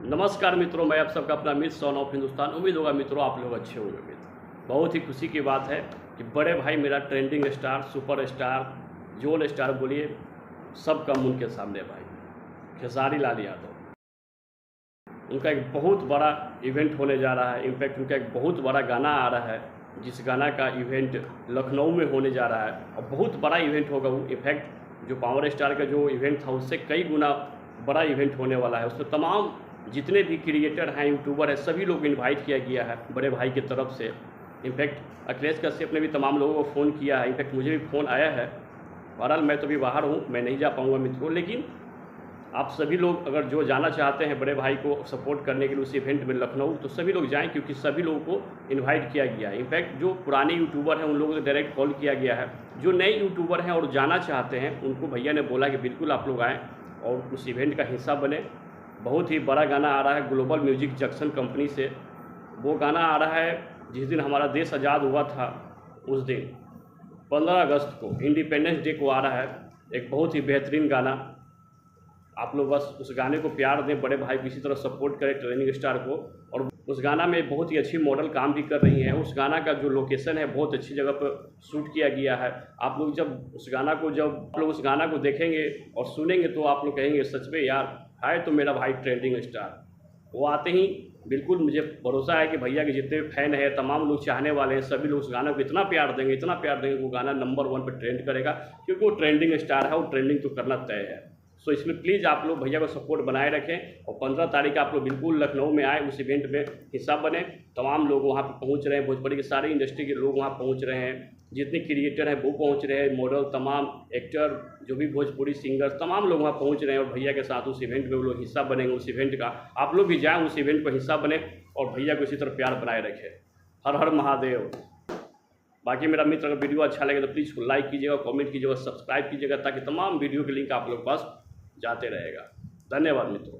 नमस्कार मित्रों, मैं आप सबका अपना मित्र सन ऑफ हिंदुस्तान। उम्मीद होगा मित्रों आप लोग अच्छे होंगे। मित्र बहुत ही खुशी की बात है कि बड़े भाई मेरा ट्रेंडिंग स्टार, सुपर स्टार, जोल स्टार बोलिए, सब कम उनके सामने भाई खेसारी लाल यादव। उनका एक बहुत बड़ा इवेंट होने जा रहा है। इनफैक्ट उनका एक बहुत बड़ा गाना आ रहा है, जिस गाना का इवेंट लखनऊ में होने जा रहा है और बहुत बड़ा इवेंट होगा वो। इनफैक्ट जो पावर स्टार का जो इवेंट था उससे कई गुना बड़ा इवेंट होने वाला है। उसमें तमाम जितने भी क्रिएटर हैं, यूट्यूबर हैं, सभी लोग इनवाइट किया गया है बड़े भाई की तरफ से। इनफैक्ट अखिलेश कश्यप ने भी तमाम लोगों को फ़ोन किया है। इनफैक्ट मुझे भी फ़ोन आया है। बहरहाल मैं तो भी बाहर हूँ, मैं नहीं जा पाऊँगा मित्रों, लेकिन आप सभी लोग अगर जो जाना चाहते हैं बड़े भाई को सपोर्ट करने के लिए उस इवेंट में लखनऊ, तो सभी लोग जाएं, क्योंकि सभी लोगों को इनवाइट किया गया है। इनफैक्ट जो पुराने यूट्यूबर हैं उन लोगों को डायरेक्ट कॉल किया गया है। जो नए यूट्यूबर हैं और जाना चाहते हैं उनको भैया ने बोला कि बिल्कुल आप लोग आएँ और उस इवेंट का हिस्सा बने। बहुत ही बड़ा गाना आ रहा है ग्लोबल म्यूजिक जंक्शन कंपनी से। वो गाना आ रहा है जिस दिन हमारा देश आज़ाद हुआ था, उस दिन 15 अगस्त को, इंडिपेंडेंस डे को आ रहा है। एक बहुत ही बेहतरीन गाना। आप लोग बस उस गाने को प्यार दें, बड़े भाई को इसी तरह सपोर्ट करें ट्रेनिंग स्टार को। और उस गाना में बहुत ही अच्छी मॉडल काम भी कर रही हैं। उस गाना का जो लोकेशन है बहुत अच्छी जगह पर शूट किया गया है। आप लोग जब उस गाना को देखेंगे और सुनेंगे तो आप लोग कहेंगे सच में यार है तो मेरा भाई ट्रेंडिंग स्टार। वो आते ही बिल्कुल मुझे भरोसा है कि भैया के जितने फैन हैं, तमाम लोग चाहने वाले हैं, सभी लोग उस गाने को इतना प्यार देंगे वो गाना नंबर 1 पर ट्रेंड करेगा, क्योंकि वो ट्रेंडिंग स्टार है। वो ट्रेंडिंग तो करना तय है। सो इसमें प्लीज़ आप लोग भैया को सपोर्ट बनाए रखें और 15 तारीख आप लोग बिल्कुल लखनऊ में आए, उस इवेंट में हिस्सा बने। तमाम लोग वहाँ पर पहुँच रहे हैं, भोजपुरी के सारे इंडस्ट्री के लोग वहाँ पहुँच रहे हैं, जितने क्रिएटर हैं वो पहुँच रहे हैं, मॉडल, तमाम एक्टर, जो भी भोजपुरी सिंगर, तमाम लोग वहाँ पहुँच रहे हैं और भैया के साथ उस इवेंट में वो लोग हिस्सा बनेंगे। उस इवेंट का आप लोग भी जाएँ, उस इवेंट को हिस्सा बने और भैया को इसी तरह प्यार बनाए रखें। हर हर महादेव। बाकी मेरा मित्र अगर वीडियो अच्छा लगे तो प्लीज़ लाइक कीजिएगा, कमेंट कीजिएगा, सब्सक्राइब कीजिएगा, ताकि तमाम वीडियो के लिंक आप लोग के पास जाते रहेगा। धन्यवाद मित्रों।